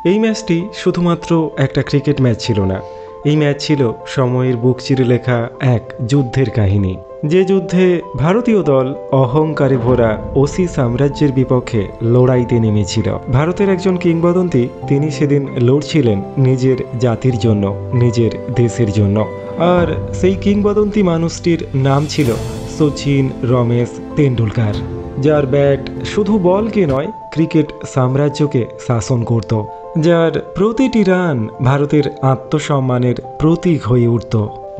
এই ম্যাচটি শুধুমাত্র একটা ক্রিকেট ম্যাচ ছিল না, এই ম্যাচ ছিল সময়ের বুক চিরে লেখা এক যুদ্ধের কাহিনী। যে যুদ্ধে ভারতীয় দল অহংকারে ভরা ওসি সাম্রাজ্যের বিপক্ষে লড়াইতে নেমেছিল। ভারতের একজন কিংবদন্তি, তিনি সেদিন লড়ছিলেন নিজের জাতির জন্য, নিজের দেশের জন্য। আর সেই কিংবদন্তি মানুষটির নাম ছিল সচিন রমেশ তেন্ডুলকার, যার ব্যাট শুধু বলকে নয়, ক্রিকেট সাম্রাজ্যকে শাসন করত, যার প্রতিটি রান ভারতের আত্মসম্মানের প্রতীক হয়ে উঠত।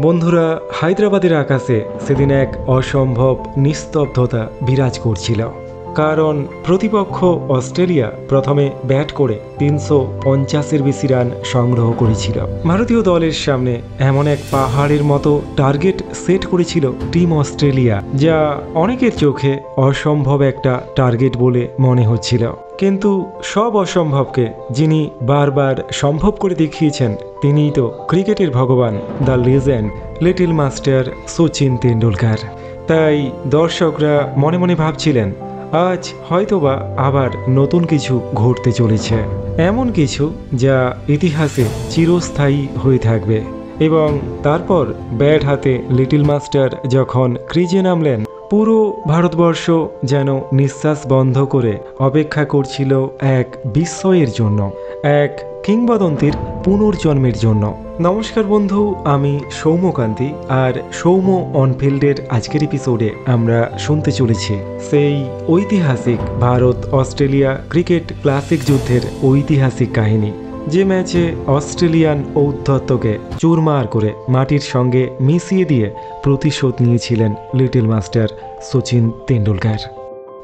বন্ধুরা, হায়দ্রাবাদের আকাশে সেদিন এক অসম্ভব নিস্তব্ধতা বিরাজ করছিল, কারণ প্রতিপক্ষ অস্ট্রেলিয়া প্রথমে ব্যাট করে ৩৫০-এর বেশি রান সংগ্রহ করেছিল। ভারতীয় দলের সামনে এমন এক পাহাড়ের মতো টার্গেট সেট করেছিল টিম অস্ট্রেলিয়া, যা অনেকের চোখে অসম্ভব একটা টার্গেট বলে মনে হচ্ছিল। কিন্তু সব অসম্ভবকে যিনি বারবার সম্ভব করে দেখিয়েছেন, তিনিই তো ক্রিকেটের ভগবান, the legend, little master Sachin Tendulkar. তাই দর্শকরা মনে মনে ভাবছিলেন, আজ হয়তোবা আবার নতুন কিছু ঘটতে চলেছে, এমন কিছু যা ইতিহাসে চিরস্থায়ী হয়ে থাকবে। এবং তারপর ব্যাট হাতে লিটল মাস্টার যখন ক্রিজে নামলেন, পুরো ভারতবর্ষ যেন নিঃশ্বাস বন্ধ করে অপেক্ষা করছিল এক বিস্ময়ের জন্য, এক কিংবদন্তির পুনর্জন্মের জন্য। নমস্কার বন্ধু, আমি সৌম্যকান্তি, আর সৌম্য অনফিল্ডের আজকের এপিসোডে আমরা শুনতে চলেছি সেই ঐতিহাসিক ভারত অস্ট্রেলিয়া ক্রিকেট ক্লাসিক যুদ্ধের ঐতিহাসিক কাহিনী, যে ম্যাচে অস্ট্রেলিয়ান ঔদ্ধত্যকে চুরমার করে মাটির সঙ্গে মিশিয়ে দিয়ে প্রতিশোধ নিয়েছিলেন লিটল মাস্টার সচিন তেন্ডুলকার।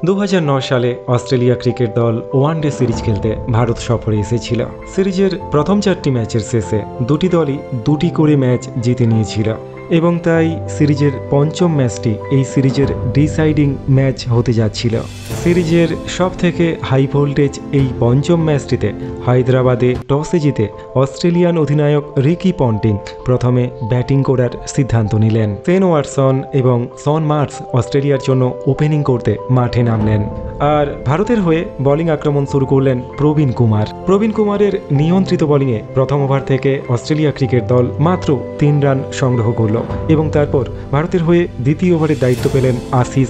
2009 সালে অস্ট্রেলিয়া ক্রিকেট দল ওয়ানডে সিরিজ খেলতে ভারত সফরে এসেছিল। সিরিজের প্রথম 4টি ম্যাচের শেষে দুটি দলই 2টি করে ম্যাচ জিতে নিয়েছিল, এবং তাই সিরিজের পঞ্চম ম্যাচটি এই সিরিজের ডিসাইডিং ম্যাচ হতে যাচ্ছিল। সিরিজের সব থেকে হাই ভোল্টেজ এই পঞ্চম ম্যাচটিতে হায়দ্রাবাদে টসে জিতে অস্ট্রেলিয়ান অধিনায়ক রিকি পন্টিং প্রথমে ব্যাটিং করার সিদ্ধান্ত নিলেন। শেন ওয়াটসন এবং জন মার্স অস্ট্রেলিয়ার জন্য ওপেনিং করতে মাঠে নামলেন, আর ভারতের হয়ে বোলিং আক্রমণ শুরু করলেন প্রবীণ কুমার। প্রবীণ কুমারের নিয়ন্ত্রিত বোলিংয়ে প্রথম ওভার থেকে অস্ট্রেলিয়া ক্রিকেট দল মাত্র 3 রান সংগ্রহ করল, এবং তারপর ভারতের হয়ে দ্বিতীয় ওভারের দায়িত্ব পেলেন আশিস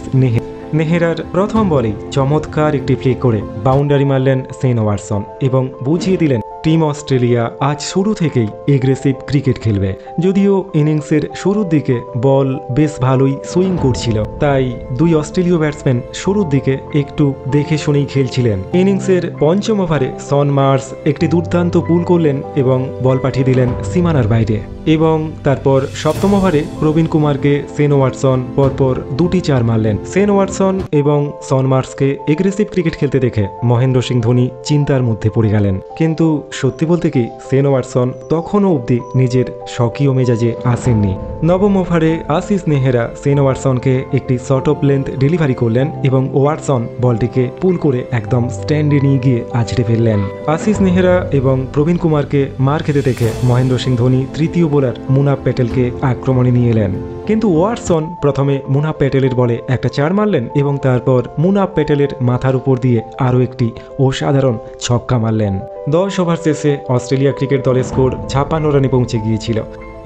নেহেরার প্রথম বলেই চমৎকার একটি ফ্লিক করে বাউন্ডারি মারলেন শেন ওয়াটসন এবং বুঝিয়ে দিলেন টিম অস্ট্রেলিয়া আজ শুরু থেকেই এগ্রেসিভ ক্রিকেট খেলবে। যদিও ইনিংসের শুরুর দিকে বল বেশ ভালোই সুইং করছিল, তাই দুই অস্ট্রেলীয় ব্যাটসম্যান শুরুর দিকে একটু দেখে শুনেই খেলছিলেন। ইনিংসের পঞ্চম ওভারে জন মার্স একটি দুর্দান্ত পুল করলেন এবং বল পাঠিয়ে দিলেন সীমানার বাইরে, এবং তারপর সপ্তম ওভারে প্রবীণ কুমারকে শেন ওয়াটসন পরপর 2টি 4 মারলেন। শেন ওয়াটসন এবং জন মার্সকে এগ্রেসিভ ক্রিকেট খেলতে দেখে মহেন্দ্র সিং ধোনি চিন্তার মধ্যে পড়ে গেলেন। কিন্তু সত্যি বলতে কি, শেন ওয়াটসন তখনও অবধি নিজের স্বকীয় মেজাজে আসেননি। নবম ওভারে আশিস নেহেরা শেন ওয়াটসনকে একটি শর্ট অফ লেন্থ ডেলিভারি করলেন এবং ওয়াটসন বলটিকে পুল করে একদম স্ট্যান্ডে নিয়ে গিয়ে আছড়ে ফেললেন। আশিস নেহেরা এবং প্রবীণ কুমারকে মার খেতে দেখে মহেন্দ্র সিং ধোনি তৃতীয় বোলার মুনাফ প্যাটেলকে আক্রমণে নিয়ে এলেন। কিন্তু ওয়াটসন প্রথমে মুনাফ প্যাটেলের বলে একটা 4 মারলেন এবং তারপর মুনাফ প্যাটেলের মাথার উপর দিয়ে আরও একটি অসাধারণ ছক্কা মারলেন। 10 ওভার শেষে অস্ট্রেলিয়া ক্রিকেট দলের স্কোর 56 রানে পৌঁছে গিয়েছিল,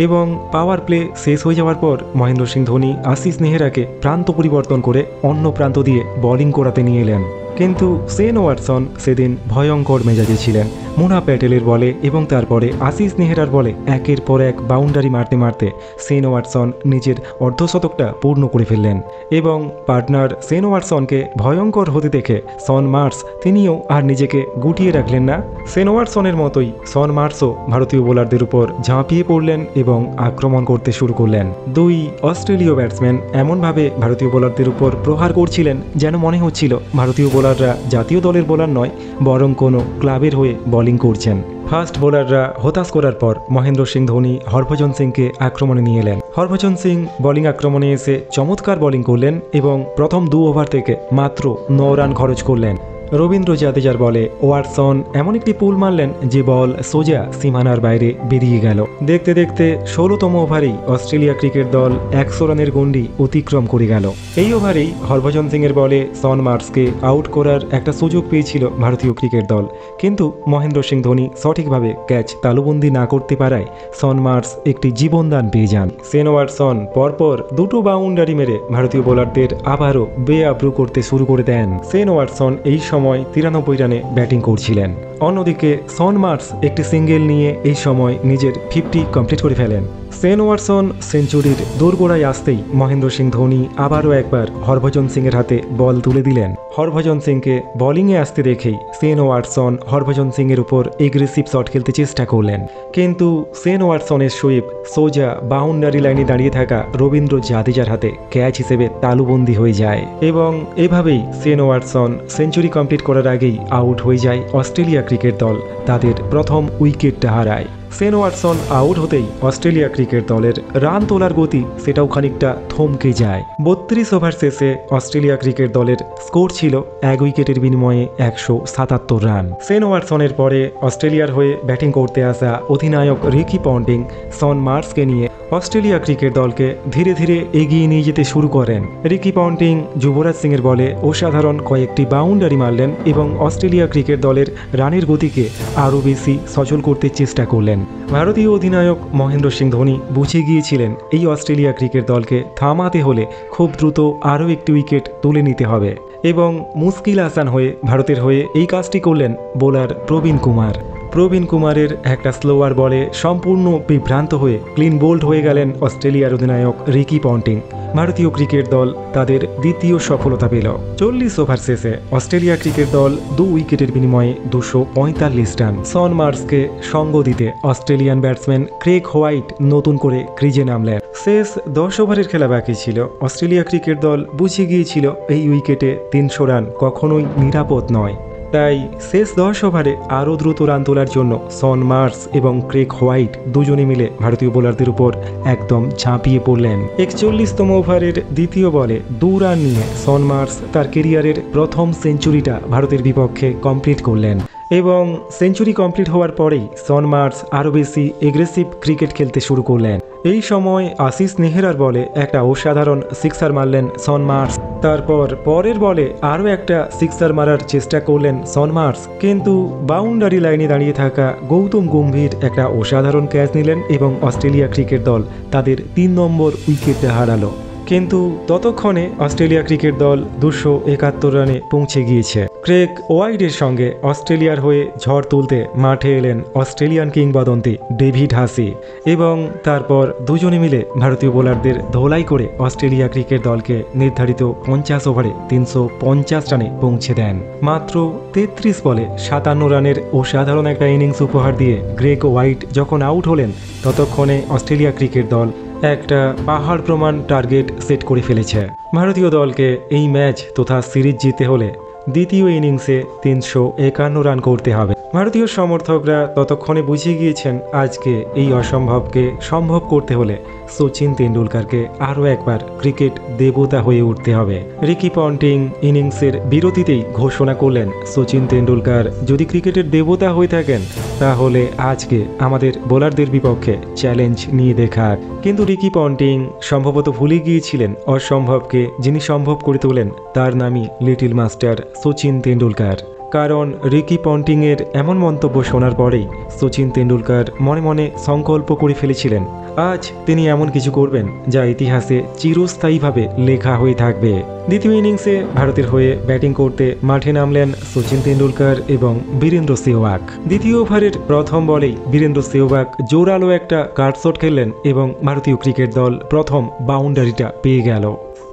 এবং পাওয়ার প্লে শেষ হয়ে যাওয়ার পর মহেন্দ্র সিং ধোনি আশিস নেহেরাকে প্রান্ত পরিবর্তন করে অন্য প্রান্ত দিয়ে বোলিং করাতে নিয়ে এলেন। কিন্তু শেন ওয়াটসন সেদিন ভয়ঙ্কর মেজাজে ছিলেন। মুনাফ প্যাটেলের বলে এবং তারপরে আশিস নেহেরার বলে একের পর এক বাউন্ডারি মারতে মারতে শেন ওয়াটসন নিজের অর্ধশতকটা পূর্ণ করে ফেললেন, এবং পার্টনার শেন ওয়াটসনকে ভয়ঙ্কর হতে দেখে জন মার্স তিনিও আর নিজেকে গুটিয়ে রাখলেন না। শেন ওয়াটসনের মতোই জন মার্সও ভারতীয় বোলারদের উপর ঝাঁপিয়ে পড়লেন এবং আক্রমণ করতে শুরু করলেন। দুই অস্ট্রেলীয় ব্যাটসম্যান এমনভাবে ভারতীয় বোলারদের উপর প্রহার করছিলেন যেন মনে হচ্ছিল ভারতীয় বোলাররা জাতীয় দলের বোলার নয়, বরং কোনো ক্লাবের হয়ে বোলিং করছেন। ফাস্ট বোলাররা হতাশ করার পর মহেন্দ্র সিং ধোনি হরভজন সিংকে আক্রমণে নিয়ে এলেন। হরভজন সিং বোলিং আক্রমণে এসে চমৎকার বোলিং করলেন এবং প্রথম 2 ওভার থেকে মাত্র 9 রান খরচ করলেন। রবীন্দ্র জাদেজার বলে ওয়াটসন এমন একটি পুল মারলেন যে বল সোজা সীমানার বাইরে বেরিয়ে গেল। দেখতে দেখতে 16তম ওভারেই অস্ট্রেলিয়া ক্রিকেট দল 100 রানের গণ্ডি অতিক্রম করে গেল। এই ওভারেই হরভজন সিংয়ের বলে সন মার্সকে আউট করার একটা সুযোগ পেয়েছিল ভারতীয় ক্রিকেট দল, কিন্তু মহেন্দ্র সিং ধোনি সঠিকভাবে ক্যাচ তালুবন্দি না করতে পারায় সন মার্স একটি জীবনদান পেয়ে যান। শেন ওয়াটসন পরপর দুটো বাউন্ডারি মেরে ভারতীয় বোলারদের আবারও বেআব্রু করতে শুরু করে দেন। শেন ওয়াটসন এই সময় 93 রানে ব্যাটিং করছিলেন। অন্যদিকে সন মার্স একটি সিঙ্গেল নিয়ে এই সময় নিজের 50 কমপ্লিট করে ফেলেন। শেন ওয়াটসন সেঞ্চুরির দোরগোড়ায় আসতেই মহেন্দ্র সিং ধোনি আবারও একবার হরভজন সিংয়ের হাতে বল তুলে দিলেন। হরভজন সিংকে বোলিংয়ে আসতে দেখেই শেন ওয়াটসন হরভজন সিংয়ের উপর এগ্রেসিভ শট খেলতে চেষ্টা করলেন, কিন্তু শেন ওয়াটসনের সুইপ সোজা বাউন্ডারি লাইনে দাঁড়িয়ে থাকা রবীন্দ্র জাদেজার হাতে ক্যাচ হিসেবে তালুবন্দি হয়ে যায় এবং এভাবেই শেন ওয়াটসন সেঞ্চুরি কমপ্লিট করার আগেই আউট হয়ে যায় অস্ট্রেলিয়া ক্রিকেট দল তাদের প্রথম উইকেটটা হারায়। শেন ওয়াটসন আউট হতেই অস্ট্রেলিয়া ক্রিকেট দলের রান তোলার গতি সেটাও খানিকটা থমকে যায়। 32 ওভার শেষে অস্ট্রেলিয়া ক্রিকেট দলের স্কোর ছিল 1 উইকেটের বিনিময়ে 177 রান। শেন ওয়াটসনের পরে অস্ট্রেলিয়ার হয়ে ব্যাটিং করতে আসা অধিনায়ক রিকি পন্টিং সন মার্সকে নিয়ে অস্ট্রেলিয়া ক্রিকেট দলকে ধীরে ধীরে এগিয়ে নিয়ে যেতে শুরু করেন। রিকি পন্টিং যুবরাজ সিংয়ের বলে অসাধারণ কয়েকটি বাউন্ডারি মারলেন এবং অস্ট্রেলিয়া ক্রিকেট দলের রানের গতিকে আরও বেশি সচল করতে চেষ্টা করলেন। ভারতীয় অধিনায়ক মহেন্দ্র সিং ধোনি বুঝে গিয়েছিলেন এই অস্ট্রেলিয়া ক্রিকেট দলকে থামাতে হলে খুব দ্রুত আরও একটি উইকেট তুলে নিতে হবে এবং মুশকিল আসান হয়ে ভারতের হয়ে এই কাজটি করলেন বোলার প্রবীণ কুমার। প্রবীণ কুমারের একটা স্লোয়ার বলে সম্পূর্ণ বিভ্রান্ত হয়ে ক্লিন বোল্ড হয়ে গেলেন অস্ট্রেলিয়ার অধিনায়ক রিকি পন্টিং। ভারতীয় ক্রিকেট দল তাদের দ্বিতীয় সফলতা পেল। 40 ওভার শেষে অস্ট্রেলিয়া ক্রিকেট দল 2 উইকেটের বিনিময়ে 245 রান। সন মার্সকে সঙ্গ দিতে অস্ট্রেলিয়ান ব্যাটসম্যান ক্রেগ হোয়াইট নতুন করে ক্রিজে নামলেন। শেষ 10 ওভারের খেলা বাকি ছিল। অস্ট্রেলিয়া ক্রিকেট দল বুঝে গিয়েছিল এই উইকেটে 300 রান কখনোই নিরাপদ নয়, তাই শেষ 10 ওভারে আরও দ্রুত রান তোলার জন্য সন মার্স এবং ক্রেগ হোয়াইট দুজনে মিলে ভারতীয় বোলারদের উপর একদম ঝাঁপিয়ে পড়লেন। 41তম ওভারের দ্বিতীয় বলে 2 রান নিয়ে সন মার্স তার কেরিয়ারের প্রথম সেঞ্চুরিটা ভারতের বিপক্ষে কমপ্লিট করলেন এবং সেঞ্চুরি কমপ্লিট হওয়ার পরেই সন মার্স আরও বেশি এগ্রেসিভ ক্রিকেট খেলতে শুরু করলেন। এই সময় আশিস নেহরার বলে একটা অসাধারণ সিক্সার মারলেন সন মার্স। তারপর পরের বলে আরও একটা সিক্সার মারার চেষ্টা করলেন সন মার্স, কিন্তু বাউন্ডারি লাইনে দাঁড়িয়ে থাকা গৌতম গম্ভীর একটা অসাধারণ ক্যাচ নিলেন এবং অস্ট্রেলিয়া ক্রিকেট দল তাদের 3 নম্বর উইকেটটা হারালো। কিন্তু ততক্ষণে অস্ট্রেলিয়া ক্রিকেট দল 271 রানে পৌঁছে গিয়েছে। ক্রেগ ওয়াইডের সঙ্গে অস্ট্রেলিয়ার হয়ে ঝড় তুলতে মাঠে এলেন অস্ট্রেলিয়ান কিংবদন্তি ডেভিড হাসি এবং তারপর দুজনে মিলে ভারতীয় বোলারদের ধোলাই করে অস্ট্রেলিয়া ক্রিকেট দলকে নির্ধারিত 50 ওভারে 350 রানে পৌঁছে দেন। মাত্র 33 বলে 57 রানের অসাধারণ একটা ইনিংস উপহার দিয়ে গ্রেগ ওয়াইড যখন আউট হলেন, ততক্ষণে অস্ট্রেলিয়া ক্রিকেট দল একটা পাহাড় প্রমাণ টার্গেট সেট করে ফেলেছে। ভারতীয় দলকে এই ম্যাচ তথা সিরিজ জিততে হলে দ্বিতীয় ইনিংসে 351 রান করতে হবে। ভারতীয় সমর্থকরা ততক্ষণে বুঝে গিয়েছেন আজকে এই অসম্ভবকে সম্ভব করতে হলে সচিন তেন্ডুলকরকে আরও একবার ক্রিকেট দেবতা হয়ে উঠতে হবে। রিকি পন্টিং ইনিংসের বিরতিতেই ঘোষণা করলেন সচিন তেন্ডুলকর যদি ক্রিকেটের দেবতা হয়ে থাকেন তাহলে আজকে আমাদের বোলারদের বিপক্ষে চ্যালেঞ্জ নিয়ে দেখাক। কিন্তু রিকি পন্টিং সম্ভবত ভুলে গিয়েছিলেন অসম্ভবকে যিনি সম্ভব করে তোলেন তার নামই লিটল মাস্টার সচিন তেন্ডুলকর। কারণ রিকি পন্টিংয়ের এমন মন্তব্য শোনার পরেই সচিন তেন্ডুলকর মনে মনে সংকল্প করে ফেলেছিলেন আজ তিনি এমন কিছু করবেন যা ইতিহাসে চিরস্থায়ীভাবে লেখা হয়ে থাকবে। দ্বিতীয় ইনিংসে ভারতের হয়ে ব্যাটিং করতে মাঠে নামলেন সচিন তেন্ডুলকর এবং বীরেন্দ্র সেহবাগ। দ্বিতীয় ওভারের প্রথম বলেই বীরেন্দ্র সেহবাগ জোরালো একটা কাটশট খেললেন এবং ভারতীয় ক্রিকেট দল প্রথম বাউন্ডারিটা পেয়ে গেল।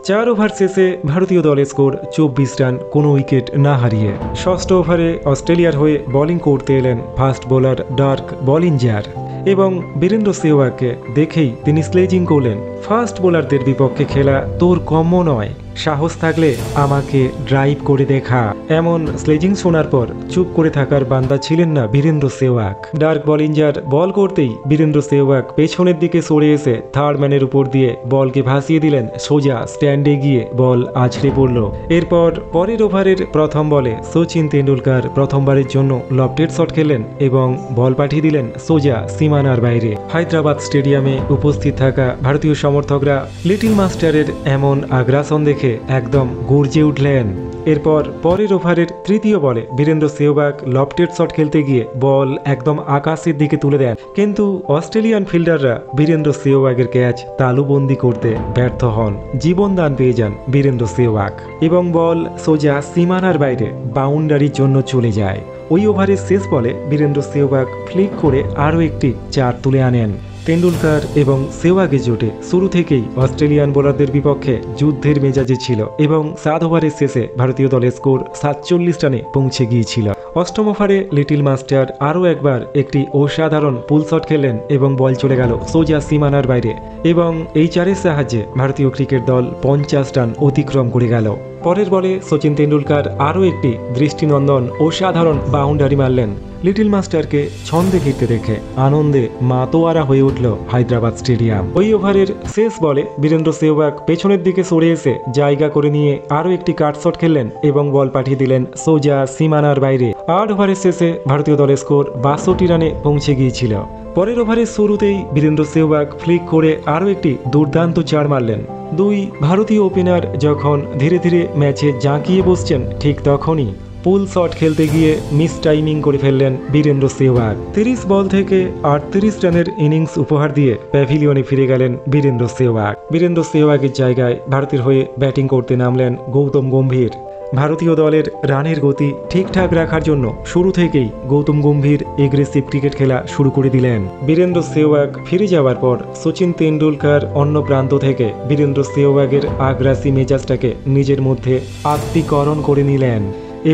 4 ওভার শেষে ভারতীয় দলের স্কোর 24 রান, কোনো উইকেট না হারিয়ে। ষষ্ঠ ওভারে অস্ট্রেলিয়ার হয়ে বোলিং করতে এলেন ফাস্ট বোলার ডার্ক বলিঞ্জার এবং বীরেন্দ্র সেহবাগকে দেখেই তিনি স্লেজিং করলেন, ফাস্ট বোলারদের বিপক্ষে খেলা তোর কম্য নয়। সাহস থাকলে আমাকে ড্রাইভ করে দেখা। এমন স্লেজিং শোনার পর চুপ করে থাকার বান্দা ছিলেন না বীরেন্দ্র সেহবাগ। ডার্ক বলিঞ্জার বল করতেই বীরেন্দ্র সেহবাগ পেছনের দিকে সরে এসে থার্ড ম্যানের উপর দিয়ে বলকে ভাসিয়ে দিলেন সোজা স্ট্যান্ডে গিয়ে বল আছড়ে পড়ল। এরপর পরের ওভারের প্রথম বলে সচিন তেন্ডুলকার প্রথমবারের জন্য লফটেড শট খেলেন এবং বল পাঠিয়ে দিলেন সোজা সীমানার বাইরে। হায়দ্রাবাদ স্টেডিয়ামে উপস্থিত থাকা ভারতীয় সমর্থকরা লিটল মাস্টারের এমন আগ্রাসন দেখে একদম গর্জে উঠলেন। এরপর পরের ওভারের তৃতীয় বলে বীরেন্দ্র সেহবাগ লফটেড শট খেলতে গিয়ে বল একদম আকাশের দিকে তুলে দেন, কিন্তু অস্ট্রেলিয়ান ফিল্ডাররা বীরেন্দ্র সেহবাগের ক্যাচ তালুবন্দি করতে ব্যর্থ হন। জীবন দান পেয়ে যান বীরেন্দ্র সেহবাগ এবং বল সোজা সীমানার বাইরে বাউন্ডারির জন্য চলে যায়। ওই ওভারের শেষ বলে বীরেন্দ্র সেহবাগ ফ্লিক করে আরও একটি 4 তুলে আনেন। তেন্ডুলকার এবং সেহবাগের জোটে শুরু থেকেই অস্ট্রেলিয়ান বোলারদের বিপক্ষে যুদ্ধের মেজাজে ছিল এবং 7 ওভারের শেষে ভারতীয় দলের স্কোর 47 রানে পৌঁছে গিয়েছিল। অষ্টম ওভারে লিটল মাস্টার আরও একবার একটি অসাধারণ পুল শট খেলেন এবং বল চলে গেল সোজা সীমানার বাইরে এবং এই 4-এর সাহায্যে ভারতীয় ক্রিকেট দল 50 রান অতিক্রম করে গেল। পরের বলে সচিন তেন্ডুলকার আরও একটি দৃষ্টিনন্দন অসাধারণ বাউন্ডারি মারলেন। লিটল মাস্টারকে ছন্দে ফিরতে দেখে আনন্দে মাতোয়ারা হয়ে উঠল হায়দ্রাবাদ স্টেডিয়াম। ওই ওভারের শেষ বলে বীরেন্দ্র সেহবাগ পেছনের দিকে সরে এসে জায়গা করে নিয়ে আরও একটি কাট শট খেললেন এবং বল পাঠিয়ে দিলেন সোজা সীমানার বাইরে। 8 ওভারের শেষে ভারতীয় দলের স্কোর 62 রানে পৌঁছে গিয়েছিল। পরের ওভারের শুরুতেই বীরেন্দ্র সেহবাগ ফ্লিক করে আরও একটি দুর্দান্ত 4 মারলেন। 2 ভারতীয় ওপেনার যখন ধীরে ধীরে ম্যাচে জাঁকিয়ে বসছেন ঠিক তখনই পুল শট খেলতে গিয়ে মিস টাইমিং করে ফেললেন বীরেন্দ্র সেহবাগ। 30 বল থেকে 38 রানের ইনিংস উপহার দিয়ে প্যাভিলিয়নে ফিরে গেলেন বীরেন্দ্র সেহবাগ। বীরেন্দ্র সেহবাগের জায়গায় ভারতের হয়ে ব্যাটিং করতে নামলেন গৌতম গম্ভীর। ভারতীয় দলের রানের গতি ঠিকঠাক রাখার জন্য শুরু থেকেই গৌতম গম্ভীর এগ্রেসিভ ক্রিকেট খেলা শুরু করে দিলেন। বীরেন্দ্র সেহবাগ ফিরে যাওয়ার পর সচিন তেন্ডুলকার অন্য প্রান্ত থেকে বীরেন্দ্র সেহবাগের আগ্রাসী মেজাজটাকে নিজের মধ্যে আত্মীকরণ করে নিলেন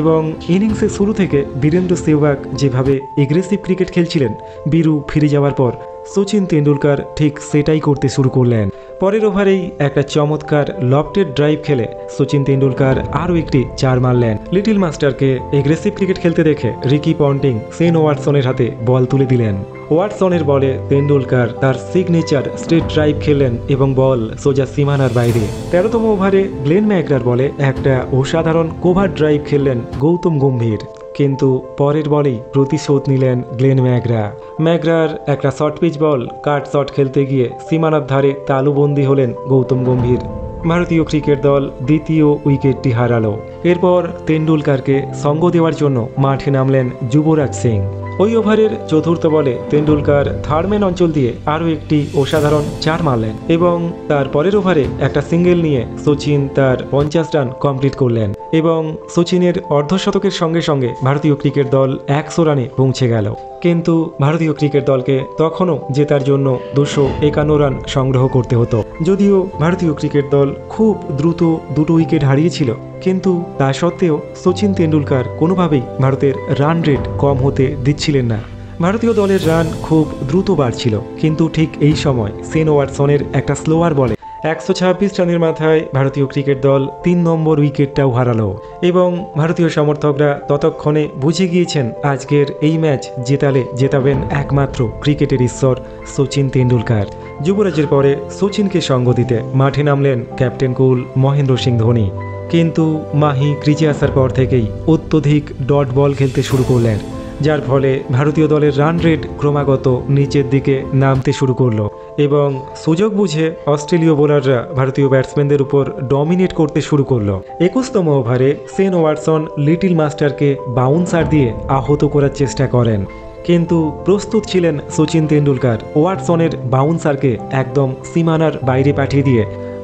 এবং ইনিংসের শুরু থেকে বীরেন্দ্র সেহবাগ যেভাবে এগ্রেসিভ ক্রিকেট খেলছিলেন, বীরু ফিরে যাওয়ার পর সচিন তেন্ডুলকার ঠিক সেটাই করতে শুরু করলেন। পরের ওভারেই একটা চমৎকার লফটেড ড্রাইভ খেলে সচিন তেন্ডুলকার আরও একটি 4 মারলেন। লিটল মাস্টারকে এগ্রেসিভ ক্রিকেট খেলতে দেখে রিকি পন্টিং শেন ওয়াটসনের হাতে বল তুলে দিলেন। ওয়াটসনের বলে তেন্ডুলকার তার সিগনেচার স্ট্রেট ড্রাইভ খেললেন এবং বল সোজা সীমানার বাইরে। 13তম ওভারে গ্লেন ম্যাকগ্রার বলে একটা অসাধারণ কোভার ড্রাইভ খেললেন গৌতম গম্ভীর, কিন্তু পরের বলেই প্রতিশোধ নিলেন গ্লেন ম্যাকগ্রার একটা শর্ট পিচ বল কাট শট খেলতে গিয়ে সীমানার ধারে তালুবন্দি হলেন গৌতম গম্ভীর। ভারতীয় ক্রিকেট দল দ্বিতীয় উইকেটটি হারালো। এরপর তেন্ডুলকারকে সঙ্গ দেওয়ার জন্য মাঠে নামলেন যুবরাজ সিং। ওই ওভারের চতুর্থ বলে তেন্ডুলকার থার্ডম্যান অঞ্চল দিয়ে আরও একটি অসাধারণ 4 মারলেন এবং তার পরের ওভারে একটা সিঙ্গেল নিয়ে সচিন তার 50 রান কমপ্লিট করলেন এবং সচিনের অর্ধশতকের সঙ্গে সঙ্গে ভারতীয় ক্রিকেট দল 100 রানে পৌঁছে গেল। কিন্তু ভারতীয় ক্রিকেট দলকে তখনও জেতার জন্য 251 রান সংগ্রহ করতে হতো। যদিও ভারতীয় ক্রিকেট দল খুব দ্রুত 2 উইকেট হারিয়েছিল, কিন্তু তা সত্ত্বেও সচিন তেন্ডুলকার কোনোভাবেই ভারতের রান রেট কম হতে দিচ্ছিলেন না। ভারতীয় দলের রান খুব দ্রুত বাড়ছিল, কিন্তু ঠিক এই সময় শেন ওয়াটসনের একটা স্লোয়ার বলে 126 রানের মাথায় ভারতীয় ক্রিকেট দল 3 নম্বর উইকেটটাও হারালো এবং ভারতীয় সমর্থকরা ততক্ষণে বুঝে গিয়েছেন আজকের এই ম্যাচ জেতাবেন একমাত্র ক্রিকেটের ঈশ্বর সচিন তেন্ডুলকার। যুবরাজের পরে সচিনকে সঙ্গ দিতে মাঠে নামলেন ক্যাপ্টেন কুল মহেন্দ্র সিং ধোনি, কিন্তু মাহি ক্রিজে আসার পর থেকেই অত্যধিক ডট বল খেলতে শুরু করলেন, যার ফলে ভারতীয় দলের রান রেট ক্রমাগত নিচের দিকে নামতে শুরু করলো এবং সুযোগ বুঝে অস্ট্রেলীয় বোলাররা ভারতীয় ব্যাটসম্যানদের উপর ডমিনেট করতে শুরু করলো। 21তম ওভারে শেন ওয়াটসন লিটল মাস্টারকে বাউন্সার দিয়ে আহত করার চেষ্টা করেন, কিন্তু প্রস্তুত ছিলেন সচিন তেন্ডুলকার ওয়াটসনের বাউন্সারকে একদম সীমানার বাইরে পাঠিয়ে দিয়ে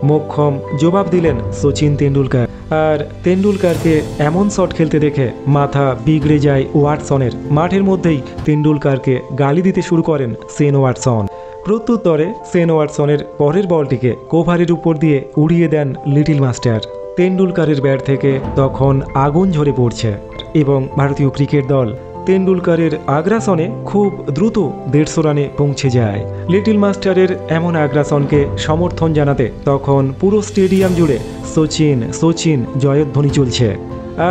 মোক্ষম জবাব দিলেন সচিন তেন্ডুলকার। আর তেন্ডুলকারকে এমন শট খেলতে দেখে মাথা বিগড়ে যায় ওয়াটসনের। মাঠের মধ্যেই তেন্ডুলকারকে গালি দিতে শুরু করেন শেন ওয়াটসন। প্রত্যুত্তরে শেন ওয়াটসনের পরের বলটিকে কোভারের উপর দিয়ে উড়িয়ে দেন লিটল মাস্টার। তেন্ডুলকারের ব্যাট থেকে তখন আগুন ঝরে পড়ছে এবং ভারতীয় ক্রিকেট দল তেন্ডুলকারের আগ্রাসনে খুব দ্রুত 150 রানে পৌঁছে যায়। লিটল মাস্টারের এমন আগ্রাসনকে সমর্থন জানাতে তখন পুরো স্টেডিয়াম জুড়ে সচিন সচিন জয়ধ্বনি চলছে।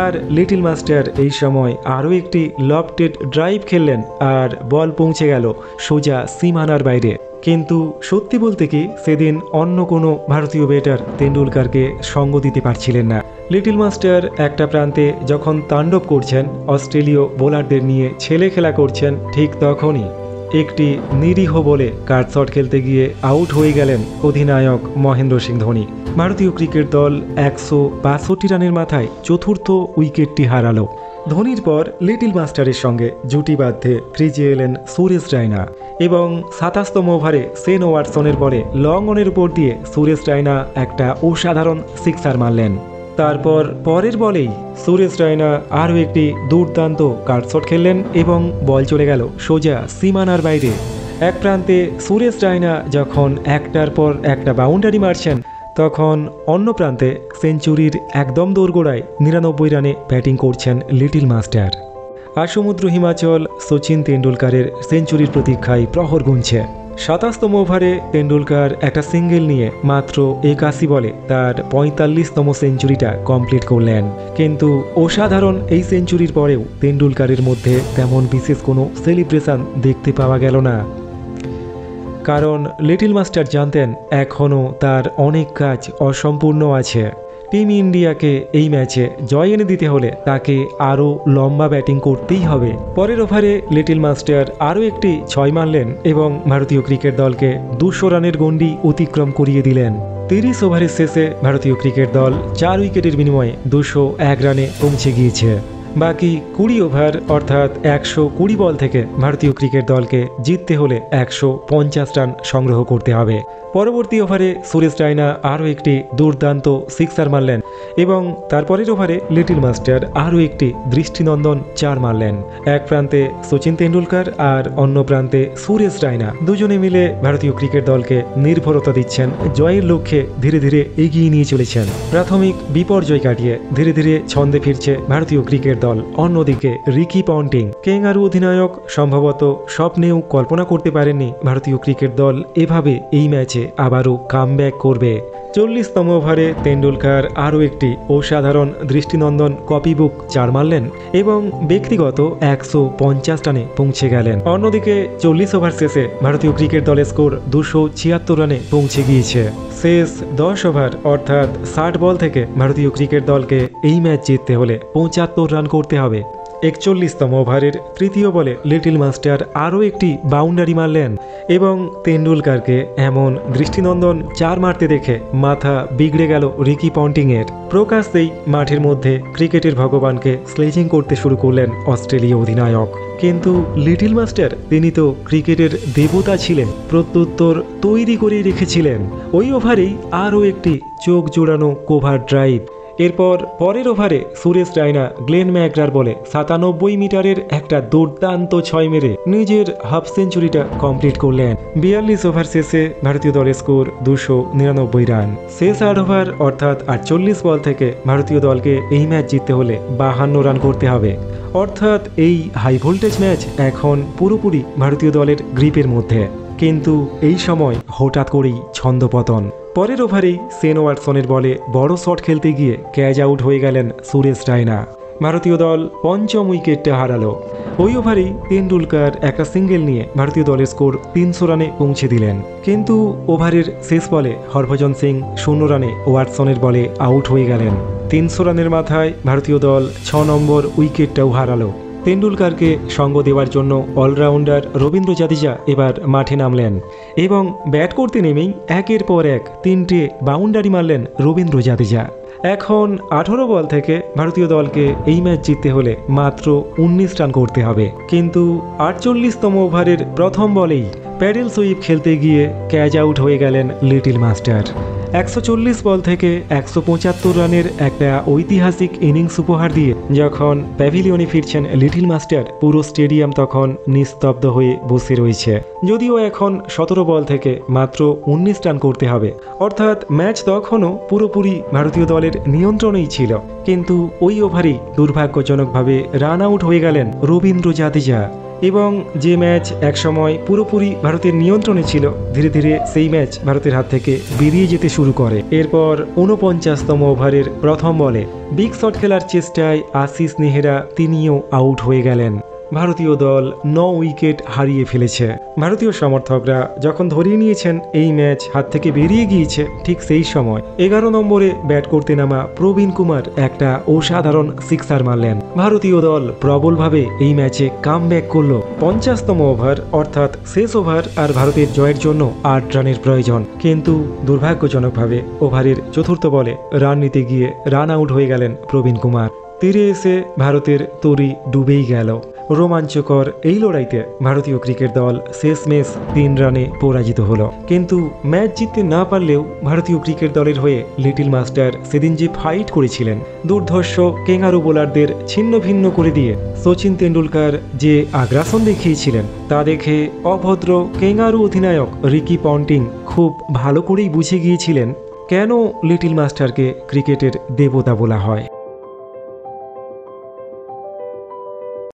আর লিটল মাস্টার এই সময় আরও একটি লফটেড ড্রাইভ খেললেন আর বল পৌঁছে গেল সোজা সীমানার বাইরে। কিন্তু সত্যি বলতে কি সেদিন অন্য কোনো ভারতীয় ব্যাটার তেন্ডুলকারকে সঙ্গ দিতে পারছিলেন না। লিটল মাস্টার একটা প্রান্তে যখন তাণ্ডব করছেন, অস্ট্রেলীয় বোলারদের নিয়ে ছেলে খেলা করছেন, ঠিক তখনই একটি নিরীহ বলে কাটশট খেলতে গিয়ে আউট হয়ে গেলেন অধিনায়ক মহেন্দ্র সিং ধোনি। ভারতীয় ক্রিকেট দল 162 রানের মাথায় চতুর্থ উইকেটটি হারালো। ধোনির পর লিটল মাস্টারের সঙ্গে জুটি বাঁধতে ক্রিজে এলেন সুরেশ রায়না এবং 27তম ওভারে সেন ওয়াটসনের বলে লং অনের উপর দিয়ে সুরেশ রায়না একটা অসাধারণ সিক্সার মারলেন। তারপর পরের বলেই সুরেশ রায়না আরও একটি দুর্দান্ত কাটশট খেললেন এবং বল চলে গেল সোজা সীমানার বাইরে। এক প্রান্তে সুরেশ রায়না যখন একটার পর একটা বাউন্ডারি মারছেন, তখন অন্য প্রান্তে সেঞ্চুরির একদম দোরগোড়ায় 99 রানে ব্যাটিং করছেন লিটল মাস্টার। আর সমুদ্র হিমাচল সচিন তেন্ডুলকারের সেঞ্চুরির প্রতীক্ষায় প্রহর গুনছে। 27তম ওভারে তেন্ডুলকার একটা সিঙ্গেল নিয়ে মাত্র 81 বলে তার 45তম সেঞ্চুরিটা কমপ্লিট করলেন। কিন্তু অসাধারণ এই সেঞ্চুরির পরেও তেন্ডুলকারের মধ্যে তেমন বিশেষ কোনো সেলিব্রেশন দেখতে পাওয়া গেল না, কারণ লিটল মাস্টার জানতেন এখনও তার অনেক কাজ অসম্পূর্ণ আছে। টিম ইন্ডিয়াকে এই ম্যাচে জয় এনে দিতে হলে তাকে আরও লম্বা ব্যাটিং করতেই হবে। পরের ওভারে লিটল মাস্টার আরও একটি 6 মারলেন এবং ভারতীয় ক্রিকেট দলকে 200 রানের গণ্ডি অতিক্রম করিয়ে দিলেন। 30 ওভারের শেষে ভারতীয় ক্রিকেট দল 4 উইকেটের বিনিময়ে 201 রানে পৌঁছে গিয়েছে। বাকি 20 ওভার অর্থাৎ 120 বল থেকে ভারতীয় ক্রিকেট দলকে জিততে হলে 150 রান সংগ্রহ করতে হবে। পরবর্তী ওভারে সুরেশ রায়না আরও একটি দুর্দান্ত সিক্সার মারলেন এবং তারপরের ওভারে লিটল মাস্টার আরও একটি দৃষ্টিনন্দন 4 মারলেন। এক প্রান্তে সচিন তেন্ডুলকার আর অন্য প্রান্তে সুরেশ রায়না দুজনে মিলে ভারতীয় ক্রিকেট দলকে নির্ভরতা দিচ্ছেন, জয়ের লক্ষ্যে ধীরে ধীরে এগিয়ে নিয়ে চলেছেন। প্রাথমিক বিপর্যয় কাটিয়ে ধীরে ধীরে ছন্দে ফিরছে ভারতীয় ক্রিকেট দল। অন্যদিকে রিকি পন্টিং কেঙ্গারু অধিনায়ক সম্ভবত স্বপ্নেও কল্পনা করতে পারেননি ভারতীয় ক্রিকেট দল এভাবে এই ম্যাচে আবারও কামব্যাক করবে। 40তম ওভারে তেন্ডুলকার আরও একটি অসাধারণ দৃষ্টিনন্দন কপিবুক 4 মারলেন এবং ব্যক্তিগত 150 রানে পৌঁছে গেলেন। অন্যদিকে 40 ওভার শেষে ভারতীয় ক্রিকেট দলের স্কোর 276 রানে পৌঁছে গিয়েছে। শেষ 10 ওভার অর্থাৎ 60 বল থেকে ভারতীয় ক্রিকেট দলকে এই ম্যাচ জিততে হলে 75 রান করতে হবে। 41তম ওভারের তৃতীয় বলে লিটল মাস্টার আরও একটি বাউন্ডারি মারলেন এবং তেন্ডুলকারকে এমন দৃষ্টিনন্দন 4 মারতে দেখে মাথা বিগড়ে গেল রিকি পন্টিংয়ের। প্রকাশ্যেই মাঠের মধ্যে ক্রিকেটের ভগবানকে স্লেজিং করতে শুরু করলেন অস্ট্রেলীয় অধিনায়ক। কিন্তু লিটল মাস্টার তিনি তো ক্রিকেটের দেবতা ছিলেন, প্রত্যুত্তর তৈরি করে রেখেছিলেন। ওই ওভারেই আরও একটি চোখ জোড়ানো কোভার ড্রাইভ। এরপর পরের ওভারে সুরেশ রায়না গ্লেন ম্যাকগ্রার বলে 97 মিটারের একটা দুর্দান্ত 6 মেরে নিজের হাফ সেঞ্চুরিটা কমপ্লিট করলেন। 42 ওভার শেষে ভারতীয় দলের স্কোর 299 রান। শেষ 8 ওভার অর্থাৎ 48 বল থেকে ভারতীয় দলকে এই ম্যাচ জিততে হলে 52 রান করতে হবে। অর্থাৎ এই হাই ভোল্টেজ ম্যাচ এখন পুরোপুরি ভারতীয় দলের গ্রিপের মধ্যে। কিন্তু এই সময় হঠাৎ করেই ছন্দপতন। পরের ওভারেই সেন ওয়াটসনের বলে বড় শট খেলতে গিয়ে ক্যাচ আউট হয়ে গেলেন সুরেশ রায়না। ভারতীয় দল 5ম উইকেটটা হারালো। ওই ওভারেই তেন্ডুলকার একটা সিঙ্গেল নিয়ে ভারতীয় দলের স্কোর 300 রানে পৌঁছে দিলেন। কিন্তু ওভারের শেষ বলে হরভজন সিং 0 রানে ওয়াটসনের বলে আউট হয়ে গেলেন। 300 রানের মাথায় ভারতীয় দল 6 নম্বর উইকেটটাও হারালো। তেন্ডুলকারকে সঙ্গ দেওয়ার জন্য অলরাউন্ডার রবীন্দ্র জাদেজা এবার মাঠে নামলেন এবং ব্যাট করতে নেমেই একের পর এক 3টে বাউন্ডারি মারলেন রবীন্দ্র জাদেজা। এখন 18 বল থেকে ভারতীয় দলকে এই ম্যাচ জিততে হলে মাত্র 19 রান করতে হবে। কিন্তু 48তম ওভারের প্রথম বলেই প্যাডেল সুইপ খেলতে গিয়ে ক্যাচ আউট হয়ে গেলেন লিটল মাস্টার। 140 বল থেকে 175 রানের একটা ঐতিহাসিক ইনিংস উপহার দিয়ে যখন প্যাভিলিয়নে ফিরছেন লিটল মাস্টার, পুরো স্টেডিয়াম তখন নিস্তব্ধ হয়ে বসে রয়েছে। যদিও এখন 17 বল থেকে মাত্র 19 রান করতে হবে, অর্থাৎ ম্যাচ তখনও পুরোপুরি ভারতীয় দলের নিয়ন্ত্রণেই ছিল। কিন্তু ওই ওভারেই দুর্ভাগ্যজনকভাবে রান আউট হয়ে গেলেন রবীন্দ্র জাদেজা। এবং যে ম্যাচ একসময় পুরোপুরি ভারতের নিয়ন্ত্রণে ছিল, ধীরে ধীরে সেই ম্যাচ ভারতের হাত থেকে বেরিয়ে যেতে শুরু করে। এরপর 49তম ওভারের প্রথম বলে বিগ শট খেলার চেষ্টায় আশিস নেহরা তিনিও আউট হয়ে গেলেন। ভারতীয় দল 9 উইকেট হারিয়ে ফেলেছে। ভারতীয় সমর্থকরা যখন ধরিয়ে নিয়েছেন এই ম্যাচ হাত থেকে বেরিয়ে গিয়েছে, ঠিক সেই সময় 11 নম্বরে ব্যাট করতে নামা প্রবীণ কুমার একটা অসাধারণ সিক্সার মারলেন। ভারতীয় দল প্রবলভাবে এই ম্যাচে কামব্যাক করল। 50তম ওভার অর্থাৎ শেষ ওভার, আর ভারতের জয়ের জন্য 8 রানের প্রয়োজন। কিন্তু দুর্ভাগ্যজনকভাবে ওভারের চতুর্থ বলে রান নিতে গিয়ে রান আউট হয়ে গেলেন প্রবীণ কুমার। তীরে এসে ভারতের তরি ডুবেই গেল। রোমাঞ্চকর এই লড়াইতে ভারতীয় ক্রিকেট দল শেষমেশ 3 রানে পরাজিত হলো। কিন্তু ম্যাচ জিততে না পারলেও ভারতীয় ক্রিকেট দলের হয়ে লিটল মাস্টার সেদিন যে ফাইট করেছিলেন, দুর্ধর্ষ কেঙ্গারু বোলারদের ছিন্ন ভিন্ন করে দিয়ে সচিন তেন্ডুলকর যে আগ্রাসন দেখিয়েছিলেন, তা দেখে অভদ্র কেঙ্গারু অধিনায়ক রিকি পন্টিং খুব ভালো করেই বুঝে গিয়েছিলেন কেন লিটল মাস্টারকে ক্রিকেটের দেবতা বলা হয়।